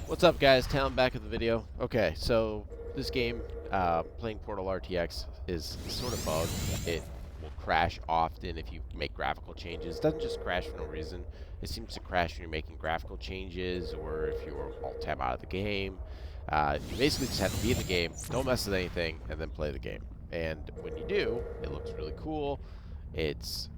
What's up, guys? Talon back with the video. Okay, so this game, playing Portal RTX, is sort of bugged. It will crash often if you make graphical changes. It doesn't just crash for no reason. It seems to crash when you're making graphical changes or if you're alt-tab out of the game. You basically just have to be in the game, don't mess with anything, and then play the game. And when you do, it looks really cool. It's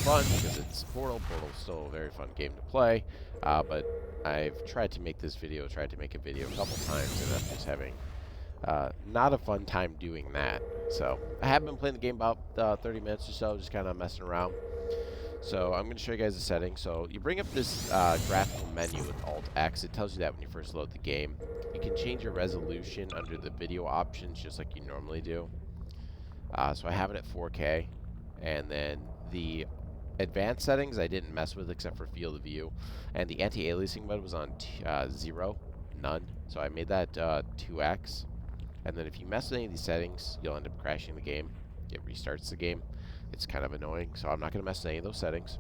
fun because it's Portal. Portal's still a very fun game to play, but I've tried to make a video a couple times, and I'm just having not a fun time doing that. So I have been playing the game about 30 minutes or so, just kind of messing around. So I'm going to show you guys the settings. So you bring up this graphical menu with Alt-X. It tells you that when you first load the game. You can change your resolution under the video options just like you normally do. So I have it at 4K. And then the advanced settings I didn't mess with except for field of view. And the anti-aliasing mode was on 0, none. So I made that 2x. And then if you mess with any of these settings, you'll end up crashing the game. It restarts the game. It's kind of annoying, so I'm not going to mess with any of those settings.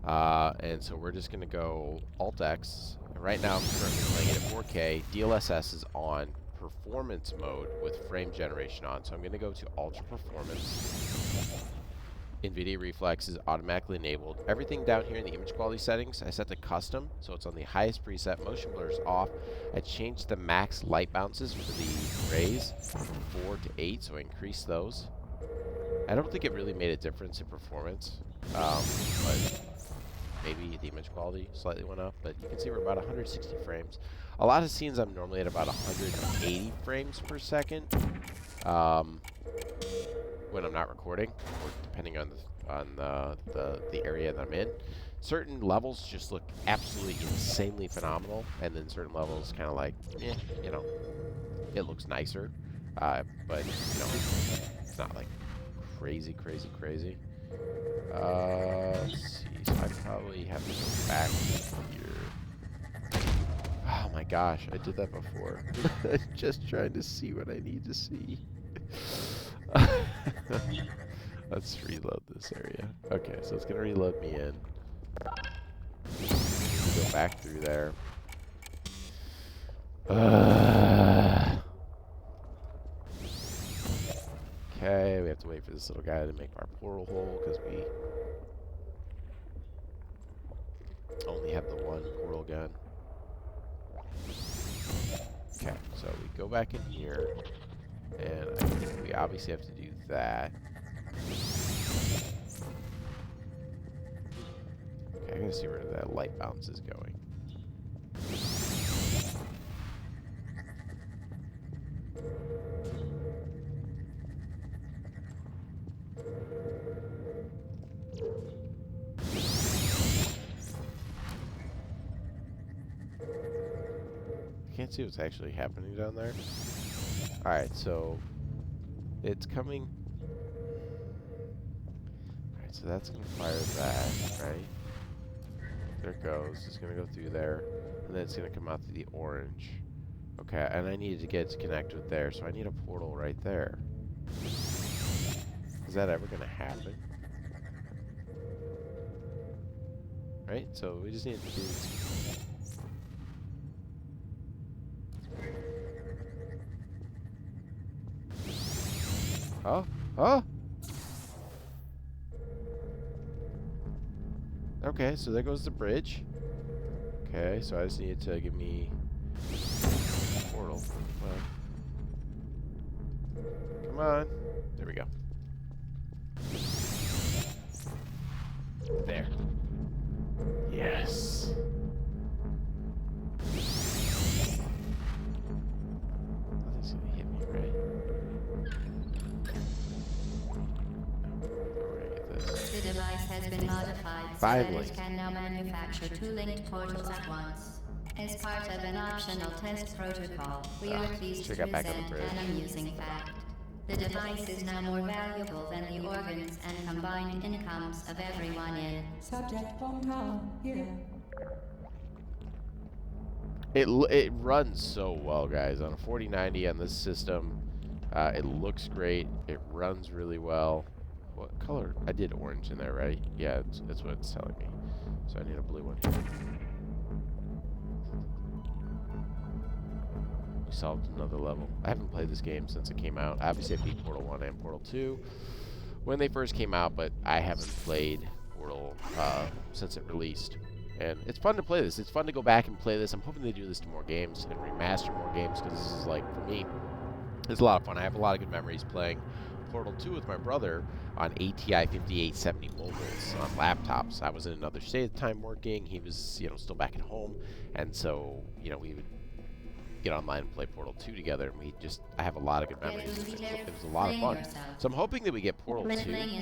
And so we're just going to go Alt-X. And right now I'm currently playing it at 4K. DLSS is on. Performance mode with frame generation on. So I'm going to go to Ultra Performance. NVIDIA Reflex is automatically enabled. Everything down here in the image quality settings, I set to custom, so it's on the highest preset. Motion blur is off. I changed the max light bounces for the rays from 4 to 8, so I increased those. I don't think it really made a difference in performance, but maybe the image quality slightly went up, but you can see we're about 160 frames. A lot of scenes I'm normally at about 180 frames per second when I'm not recording, or depending on the area that I'm in. Certain levels just look absolutely insanely phenomenal, and then certain levels kind of like, you know, it looks nicer, but you know, it's not like crazy. Let's see. So I probably have to go back here. Oh my gosh, I did that before. Just trying to see what I need to see. Let's reload this area. Okay, so it's gonna reload me in. Go back through there. Okay, we have to wait for this little guy to make our portal hole because we only have the one portal gun. Okay, so we go back in here, and I think we obviously have to do that. Okay, I gotta see where that light bounce is going. Can't see what's actually happening down there. Alright, so it's coming. Alright, so that's gonna fire that, right? There it goes. It's gonna go through there, and then it's gonna come out through the orange. Okay, and I needed to get it to connect with there, so I need a portal right there. Is that ever gonna happen? Right? So we just need to do Oh! Okay, so there goes the bridge. Okay, so I just needed to give me a portal. Well, come on. There we go. There. Yes. Nothing's gonna hit me, right? The device has been modified so Finally. that it can now manufacture 2 linked portals at once. As part of an optional test protocol, we are pleased to present an amusing fact. The device is now more valuable than the organs and combined incomes of everyone in Subject hometown here. It runs so well, guys. On a 4090 on this system, it looks great. It runs really well. What color? I did orange in there, right? Yeah, that's what it's telling me. So I need a blue one here. solved another level. I haven't played this game since it came out. Obviously, I beat Portal 1 and Portal 2 when they first came out, but I haven't played Portal since it released. And it's fun to play this. It's fun to go back and play this. I'm hoping they do this to more games and remaster more games, because this is, like, for me, it's a lot of fun. I have a lot of good memories playing Portal 2 with my brother on ATI 5870 mobiles on laptops. I was in another state at the time working. He was, you know, still back at home. And so, you know, we would get online and play Portal 2 together, and I have a lot of good memories. It was a lot of fun. So I'm hoping that we get Portal 2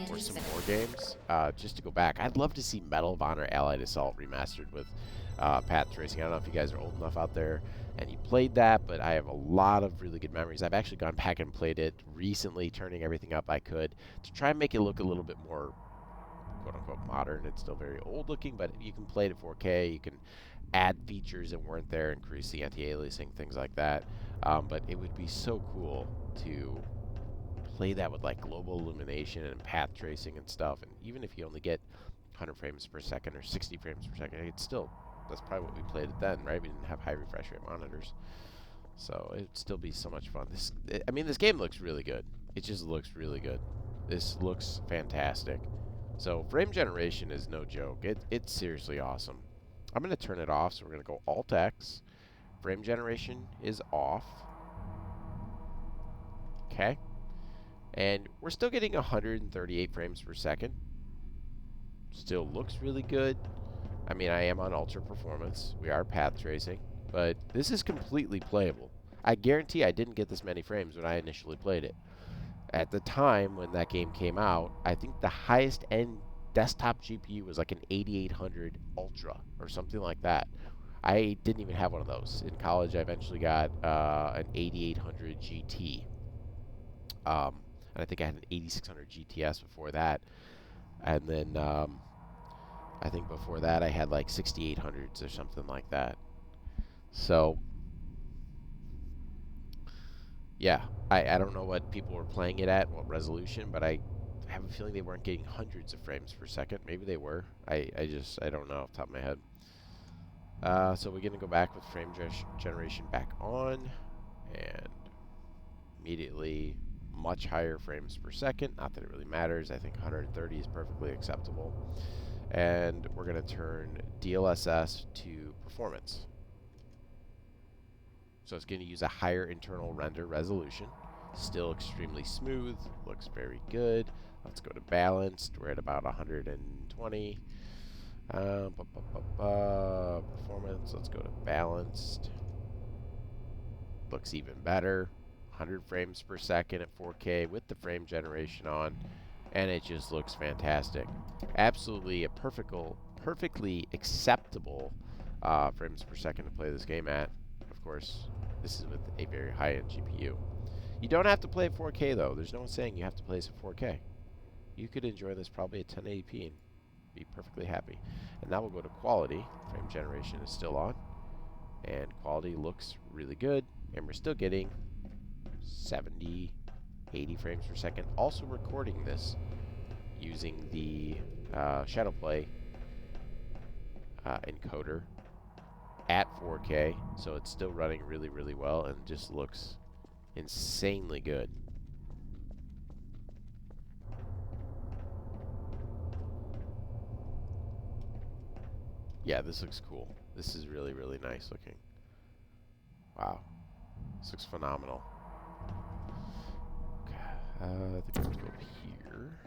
or some more games just to go back. I'd love to see Medal of Honor Allied Assault remastered with path tracing. I don't know if you guys are old enough out there and you played that, but I have a lot of really good memories. I've actually gone back and played it recently, turning everything up I could to try and make it look a little bit more quote-unquote modern. It's still very old looking, but you can play it at 4K. You can add features that weren't there, increase the anti-aliasing, things like that. But it would be so cool to play that with like global illumination and path tracing and stuff. And even if you only get 100 frames per second or 60 frames per second, it's still, that's probably what we played it then, right? We didn't have high refresh rate monitors. So it'd still be so much fun. I mean, this game looks really good. It just looks really good. This looks fantastic. So frame generation is no joke. It's seriously awesome. I'm going to turn it off, so we're going to go Alt-X. Frame generation is off. Okay. And we're still getting 138 frames per second. Still looks really good. I mean, I am on ultra performance. We are path tracing, but this is completely playable. I guarantee I didn't get this many frames when I initially played it. At the time when that game came out, I think the highest end desktop GPU was like an 8800 Ultra or something like that. I didn't even have one of those. In college, I eventually got an 8800 GT. And I think I had an 8600 GTS before that. And then I think before that I had like 6800s or something like that. So yeah, I don't know what people were playing it at, what resolution, but I have a feeling they weren't getting hundreds of frames per second. Maybe they were. I don't know off the top of my head. So we're going to go back with frame generation back on, and immediately much higher frames per second. Not that it really matters. I think 130 is perfectly acceptable. And we're going to turn DLSS to performance. So it's going to use a higher internal render resolution. Still extremely smooth. Looks very good. Let's go to balanced. We're at about 120. Performance. Let's go to balanced. Looks even better. 100 frames per second at 4K with the frame generation on. And it just looks fantastic. Absolutely a perfectly acceptable frames per second to play this game at. Of course, this is with a very high-end GPU. You don't have to play at 4K, though. There's no one saying you have to play this at 4K. You could enjoy this probably at 1080p and be perfectly happy. And now we'll go to quality. Frame generation is still on. And quality looks really good. And we're still getting 70, 80 frames per second. Also recording this using the Shadowplay encoder at 4K, so it's still running really, really well and just looks insanely good. Yeah, this looks cool. This is really, really nice looking. Wow. This looks phenomenal. Okay, I think I'm going to go up here.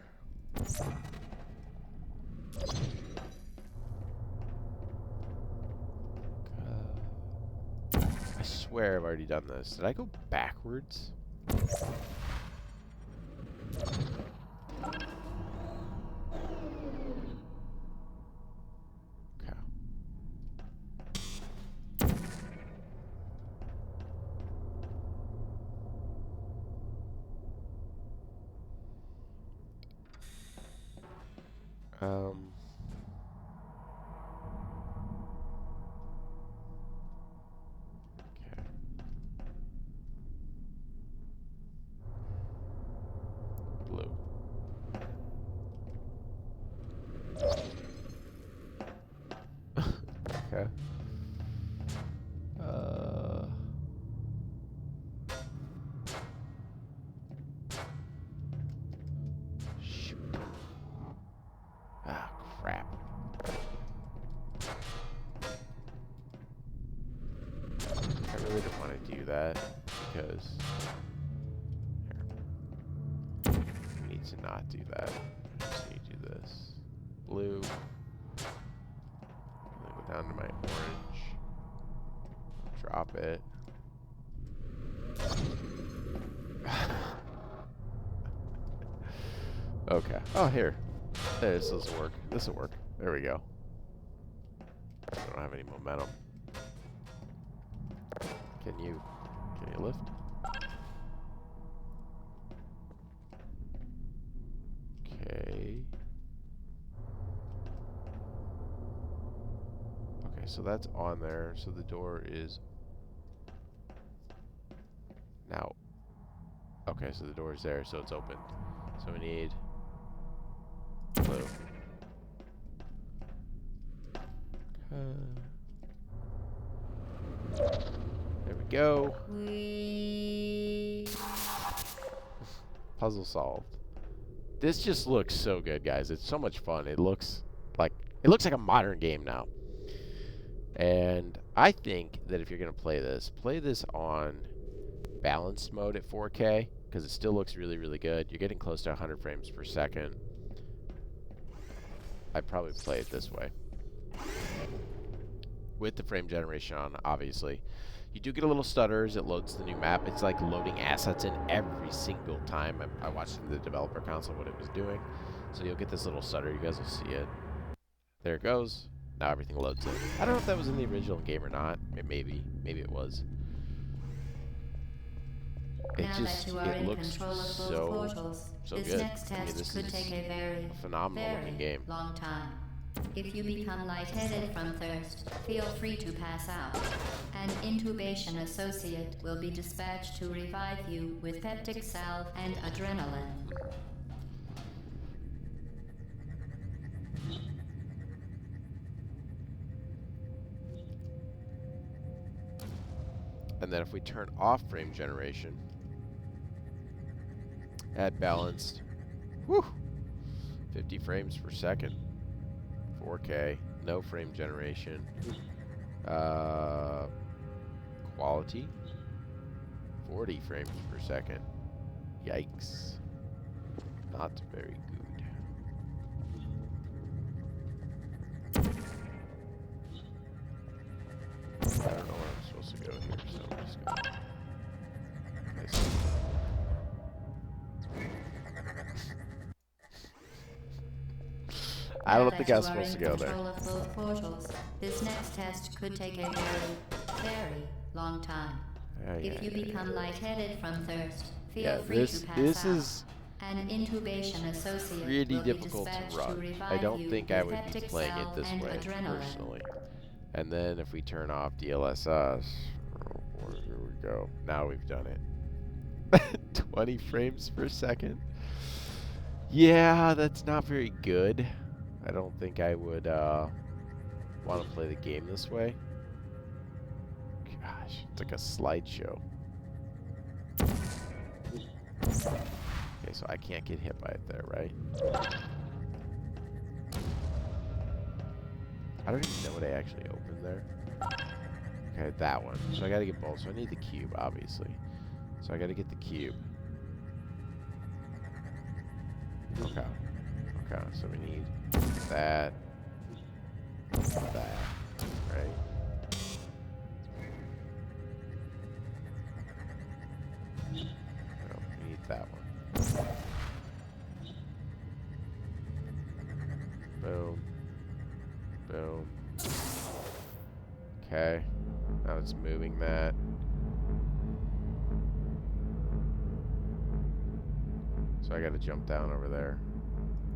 I swear I've already done this. Did I go backwards? Okay. Blue. Okay. really don't want to do that because here. We need to not do that. We just need to do this. Blue. And then go down to my orange. Drop it. Okay. Oh, here. This will work. This will work. There we go. I don't have any momentum. Can you lift? Okay. Okay, so that's on there. So the door is now. Okay, so the door is there, so it's opened. So we need blue. There we go. Puzzle solved. This just looks so good, guys. It's so much fun. It looks like a modern game now. And I think that if you're gonna play this on balanced mode at 4K because it still looks really, really good. You're getting close to 100 frames per second. I'd probably play it this way. With the frame generation on, obviously. You do get a little stutter as it loads the new map. It's like loading assets in every single time. I watched in the developer console what it was doing. So you'll get this little stutter. You guys will see it. There it goes. Now everything loads in. I don't know if that was in the original game or not. Maybe it was. It looks so good. I mean, this is a phenomenal looking game. Long time. If you become lightheaded from thirst, feel free to pass out. An intubation associate will be dispatched to revive you with peptic salve and adrenaline. And then if we turn off frame generation, add balanced, whew, 50 frames per second, 4K, no frame generation, quality, 40 frames per second, yikes, not very good. I don't know where I'm supposed to go here, so I'm just gonna... I don't think I was supposed to go there. Of both portals, this next test could take a very, very long time. If you become lightheaded from thirst, feel free to pass out. This is an intubation associate really will difficult be to run. I don't think I would be playing it this way personally. And then if we turn off DLSS, here we go. Now we've done it. 20 frames per second. Yeah, that's not very good. I don't think I would want to play the game this way. Gosh, it's like a slideshow. Okay, so I can't get hit by it there, right? I don't even know what I actually opened there. Okay, that one. So I gotta get both. So I need the cube, obviously. So I gotta get the cube. Okay. Okay, so we need that. That. Right? No, we need that one. Boom. Boom. Okay. Now it's moving that. So I gotta jump down over there.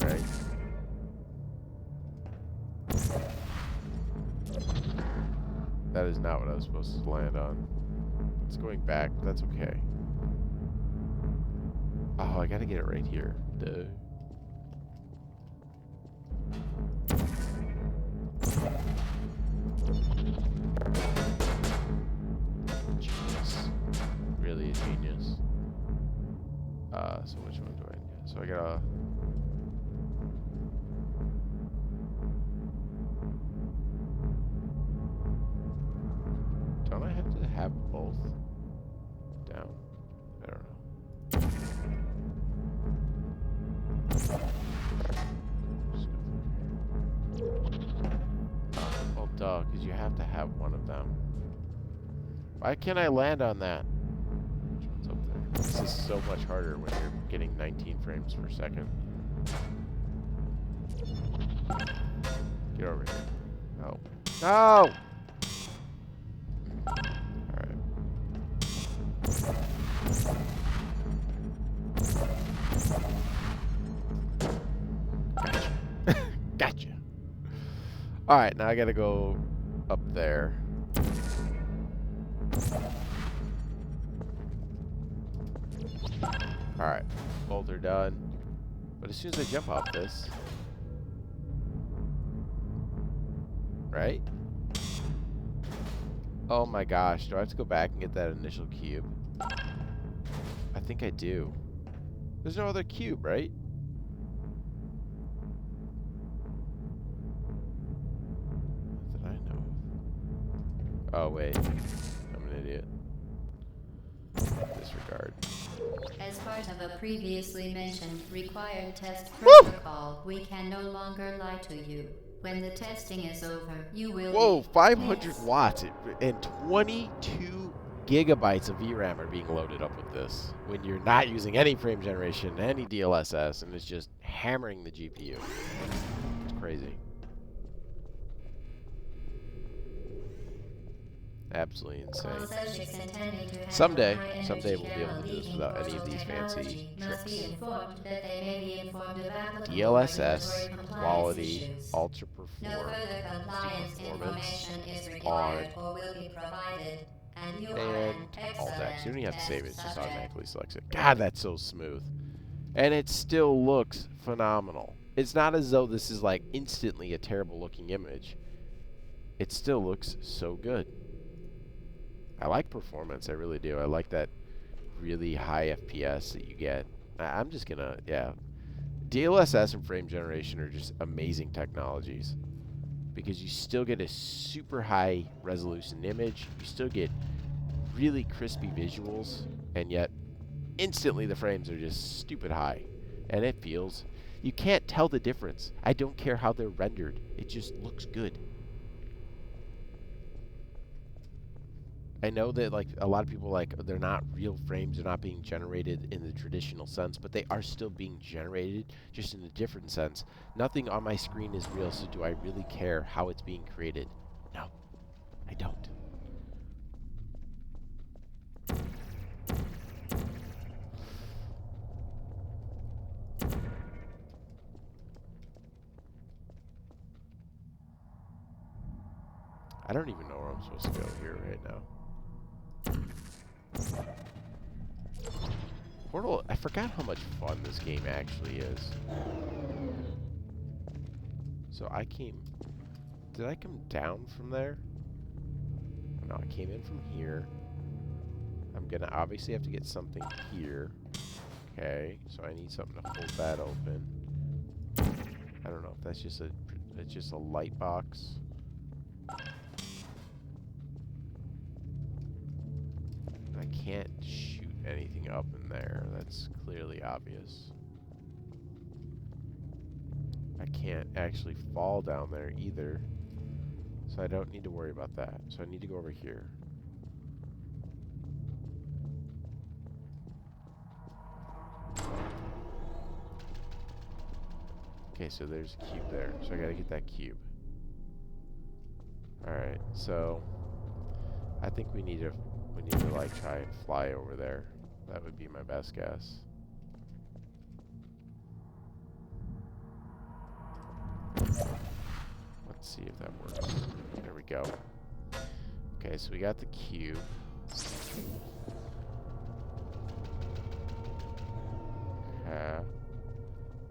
Right? That is not what I was supposed to land on. It's going back, but that's okay. Oh, I gotta get it right here. Duh. Genius. Really a genius. So which one do I need? So I gotta... Don't I have to have both? both down. I don't know. Well, duh, because you have to have one of them. Why can't I land on that? Which one's up there? This is so much harder when you're getting 19 frames per second. Get over here. Oh. No! Alright. Gotcha. Gotcha. Alright, now I gotta go up there. Alright, both are done. But as soon as I jump off this... Right? Oh my gosh, do I have to go back and get that initial cube? I think I do. There's no other cube, right? Not that I know of. Oh wait, I'm an idiot. Disregard. As part of a previously mentioned required test protocol, we can no longer lie to you. When the testing is over, you will... Whoa, 500 watts and 22 gigabytes of VRAM are being loaded up with this. When you're not using any frame generation, any DLSS, and it's just hammering the GPU. It's crazy. Absolutely insane. Someday we'll be able to do this without any of these fancy tricks. DLSS, quality, ultra performance, on, and Alt-X. You don't even have to save it, it just automatically selects it. God, that's so smooth. And it still looks phenomenal. It's not as though this is like instantly a terrible looking image. It still looks so good. I like performance, I really do. I like that really high FPS that you get. I'm just gonna, yeah. DLSS and frame generation are just amazing technologies because you still get a super high resolution image, you still get really crispy visuals, and yet instantly the frames are just stupid high. And it feels, you can't tell the difference. I don't care how they're rendered, it just looks good. I know that like a lot of people like they're not real frames, they're not being generated in the traditional sense, but they are still being generated just in a different sense. Nothing on my screen is real, so do I really care how it's being created? No, I don't. I don't even know where I'm supposed to go here right now. Portal, I forgot how much fun this game actually is. So I came, did I come down from there? No, I came in from here. I'm gonna obviously have to get something here. Okay, so I need something to hold that open. I don't know if that's just it's just a light box. I can't shoot anything up in there. That's clearly obvious. I can't actually fall down there either. So I don't need to worry about that. So I need to go over here. Okay, so there's a cube there. So I gotta get that cube. Alright, so I think we need to like try and fly over there. That would be my best guess. Let's see if that works. There we go. Okay, so we got the cube. Okay.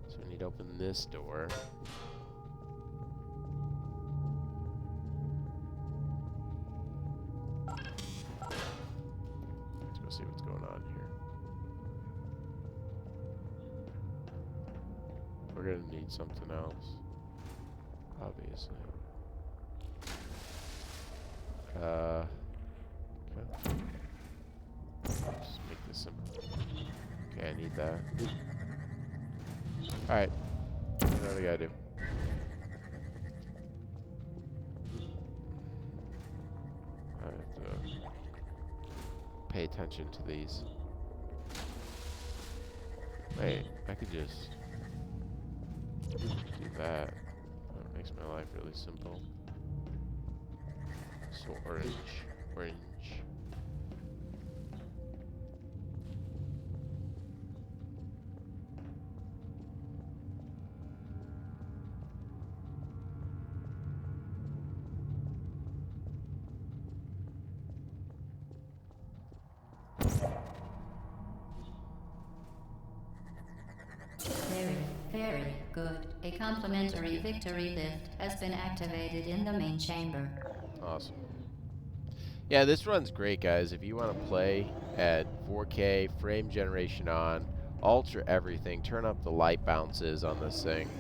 So we need to open this door. Let's go see what's going on here. We're gonna need something else, obviously. Okay. like that. Alright. What do we gotta do? I have to pay attention to these. Wait, I could just do that. That makes my life really simple. So orange. Orange. Very, very good. A complimentary victory lift has been activated in the main chamber. Awesome. Yeah, this run's great, guys. If you want to play at 4K, frame generation on, ultra everything, turn up the light bounces on this thing.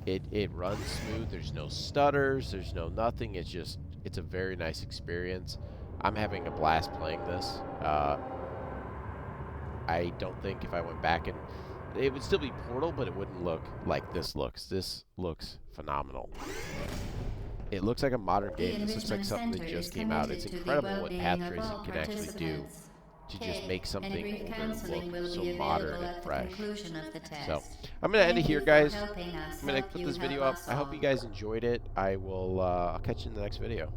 It runs smooth. There's no stutters. There's no nothing. It's a very nice experience. I'm having a blast playing this. I don't think if I went back and it would still be Portal, but it wouldn't look like this looks. This looks phenomenal. It looks like a modern game. This looks like something that just came out. It's incredible what path tracing can actually do to just make something older look so modern and fresh. So I'm going to end it here, guys. I'm going to put this video up. I hope you guys enjoyed it. I'll catch you in the next video.